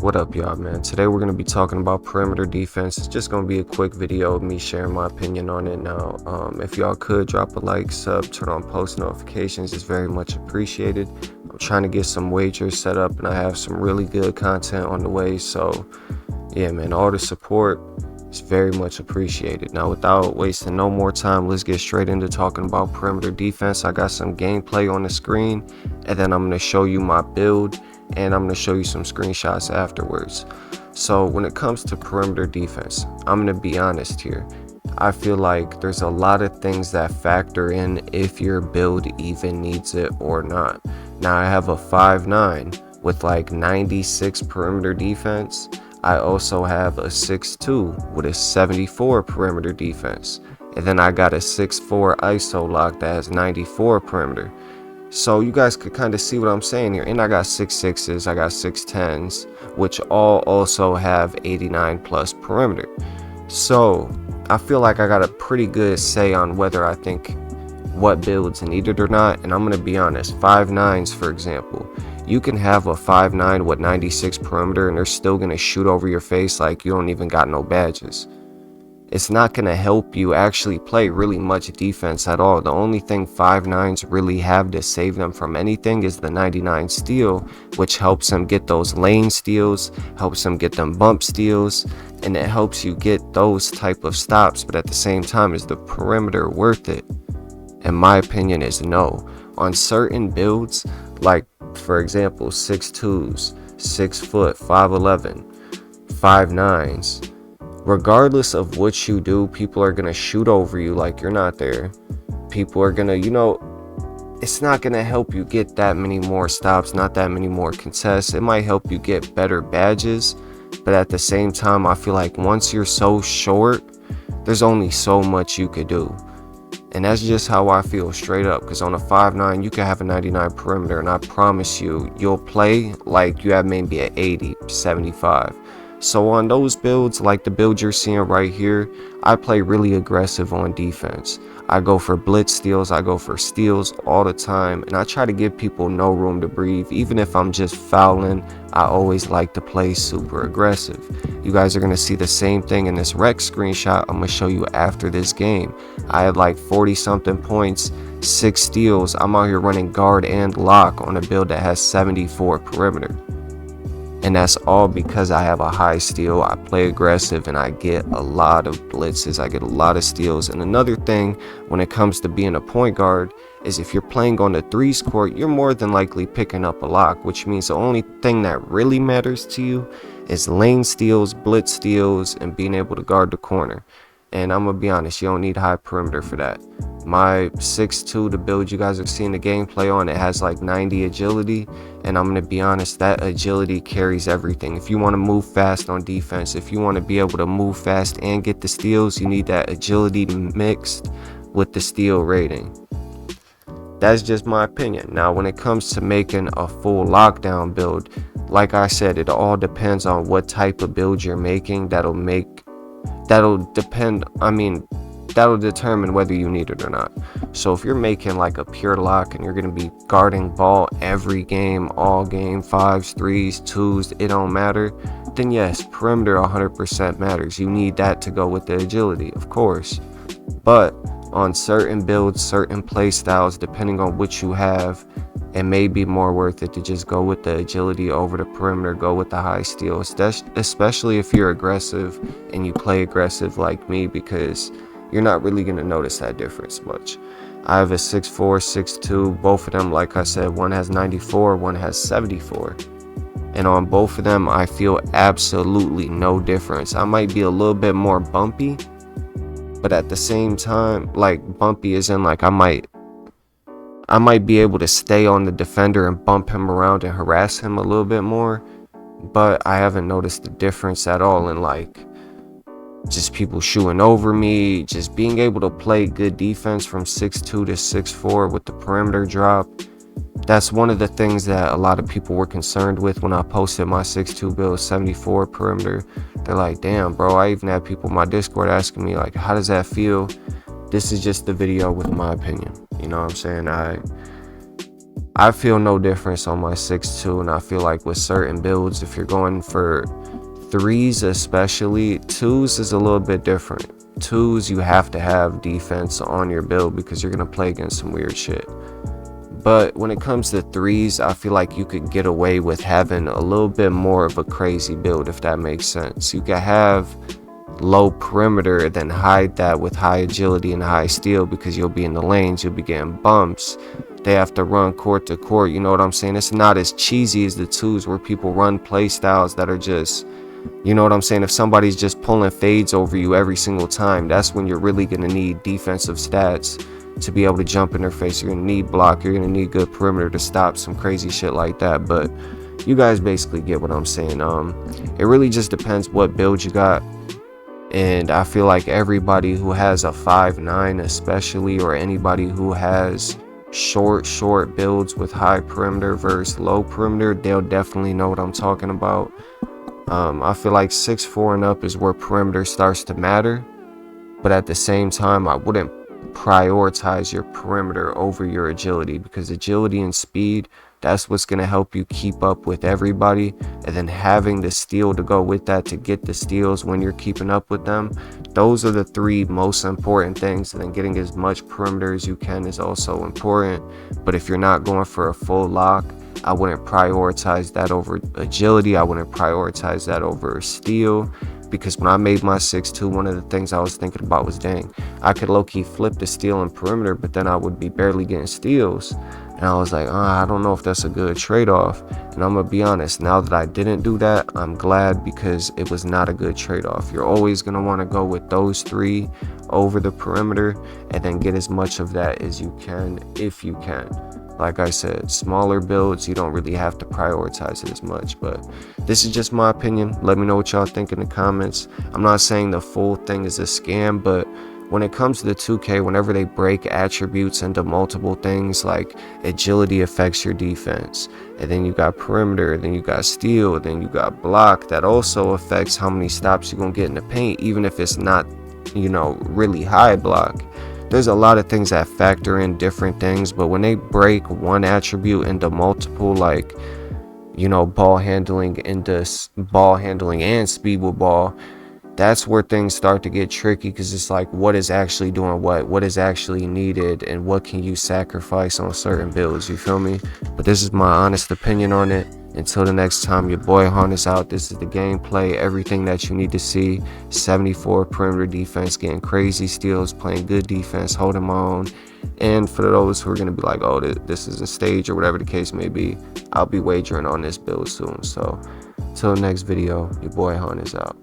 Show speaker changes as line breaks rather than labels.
What up, y'all, man? Today we're going to be talking about perimeter defense. It's just going to be a quick video of me sharing my opinion on it now. If y'all could drop a like, sub, turn on post notifications, it's very much appreciated. I'm trying to get some wagers set up and I have some really good content on the way. So yeah, man, all the support is very much appreciated. Now, without wasting no more time, let's get straight into talking about perimeter defense. I got some gameplay on the screen and then I'm going to show you my build and I'm going to show you some screenshots afterwards. So when it comes to perimeter defense, I'm going to be honest here. I feel like there's a lot of things that factor in if your build even needs it or not. Now I have a 5'9" with like 96 perimeter defense. I also have a 6'2" with a 74 perimeter defense. And then I got a 6'4" ISO lock that has 94 perimeter. So you guys could kind of see what I'm saying here. And I got 6'6s, I got 6'10s, which all also have 89 plus perimeter. So I feel like I got a pretty good say on whether I think what builds needed or not. And I'm going to be honest, 5'9s, for example, you can have a 5'9 with 96 perimeter and they're still going to shoot over your face like you don't even got no badges. It's not going to help you actually play really much defense at all. The only thing 5'9s really have to save them from anything is the 99 steal, which helps them get those lane steals, helps them get them bump steals, and it helps you get those type of stops. But at the same time, is the perimeter worth it? And my opinion is no. On certain builds, like for example 6'2s, 6 foot, 5'11, 5'9s, regardless of what you do, people are gonna shoot over you like you're not there. People are gonna, it's not gonna help you get that many more stops, not that many more contests. It might help you get better badges, but at the same time, I feel like once you're so short, there's only so much you could do. And that's just how I feel straight up, because on a 5'9", you can have a 99 perimeter, and I promise you, you'll play like you have maybe an 80, 75. So on those builds, like the build you're seeing right here, I play really aggressive on defense. I go for blitz steals, I go for steals all the time, and I try to give people no room to breathe. Even if I'm just fouling, I always like to play super aggressive. You guys are going to see the same thing in this rec screenshot I'm going to show you after this game. I had like 40 something points, 6 steals. I'm out here running guard and lock on a build that has 74 perimeter. And that's all because I have a high steal, I play aggressive, and I get a lot of blitzes, I get a lot of steals. And another thing when it comes to being a point guard is if you're playing on the threes court, you're more than likely picking up a lock, which means the only thing that really matters to you is lane steals, blitz steals, and being able to guard the corner. And I'm going to be honest, you don't need high perimeter for that. My 6'2", the build you guys have seen the gameplay on, it has like 90 agility. And I'm going to be honest, that agility carries everything. If you want to move fast on defense, if you want to be able to move fast and get the steals, you need that agility mixed with the steal rating. That's just my opinion. Now, when it comes to making a full lockdown build, like I said, it all depends on what type of build you're making. That'll determine whether you need it or not. So if you're making like a pure lock and you're going to be guarding ball every game, all game, 5s, 3s, 2s, it don't matter, then yes, perimeter 100% matters. You need that to go with the agility, of course. But on certain builds, certain play styles, depending on what you have, it may be more worth it to just go with the agility over the perimeter, go with the high steal, especially if you're aggressive and you play aggressive like me, because you're not really going to notice that difference much. I have a 6'4", 6'2", both of them, like I said, one has 94, one has 74. And on both of them, I feel absolutely no difference. I might be a little bit more bumpy, but at the same time, like bumpy is in like I might be able to stay on the defender and bump him around and harass him a little bit more, but I haven't noticed the difference at all in like just people shooting over me, just being able to play good defense from 6'2" to 6'4" with the perimeter drop. That's one of the things that a lot of people were concerned with when I posted my 6'2" build, 74 perimeter. They're like, damn, bro, I even had people in my Discord asking me like, how does that feel? This is just the video with my opinion. You know what I'm saying? I feel no difference on my 6'2", and I feel like with certain builds, if you're going for threes especially, twos is a little bit different. Twos, you have to have defense on your build because you're going to play against some weird shit. But when it comes to threes, I feel like you could get away with having a little bit more of a crazy build, if that makes sense. You can have low perimeter, then hide that with high agility and high steal, because you'll be in the lanes, you'll be getting bumps. They have to run court to court, you know what I'm saying? It's not as cheesy as the twos where people run play styles that are just, you know what I'm saying? If somebody's just pulling fades over you every single time, that's when you're really going to need defensive stats to be able to jump in their face. You're going to need block, you're going to need good perimeter to stop some crazy shit like that. But you guys basically get what I'm saying. It really just depends what build you got. And I feel like everybody who has a 5'9", especially, or anybody who has short builds with high perimeter versus low perimeter, they'll definitely know what I'm talking about. I feel like 6'4" and up is where perimeter starts to matter, but at the same time, I wouldn't prioritize your perimeter over your agility, because agility and speed, that's what's going to help you keep up with everybody. And then having the steal to go with that, to get the steals when you're keeping up with them, those are the three most important things. And then getting as much perimeter as you can is also important. But if you're not going for a full lock, I wouldn't prioritize that over agility. I wouldn't prioritize that over steal. Because when I made my 6'2", one of the things I was thinking about was, dang, I could low-key flip the steal and perimeter, but then I would be barely getting steals. And I was like, I don't know if that's a good trade-off. And I'm going to be honest, now that I didn't do that, I'm glad, because it was not a good trade-off. You're always going to want to go with those three over the perimeter, and then get as much of that as you can, if you can. Like I said, smaller builds, you don't really have to prioritize it as much. But this is just my opinion. Let me know what y'all think in the comments. I'm not saying the full thing is a scam, but when it comes to the 2K, whenever they break attributes into multiple things, like agility affects your defense, and then you got perimeter, then you got steal, then you got block, that also affects how many stops you're gonna get in the paint, even if it's not, you know, really high block. There's a lot of things that factor in different things, but when they break one attribute into multiple, like, you know, ball handling into ball handling and speed with ball, that's where things start to get tricky, because it's like, what is actually doing what is actually needed, and what can you sacrifice on certain builds, you feel me? But this is my honest opinion on it. Until the next time, your boy Harness out. This is the gameplay, everything that you need to see. 74 perimeter defense, getting crazy steals, playing good defense, holding my own. And for those who are going to be like, oh, this is a stage, or whatever the case may be, I'll be wagering on this build soon. So till the next video, your boy Harness out.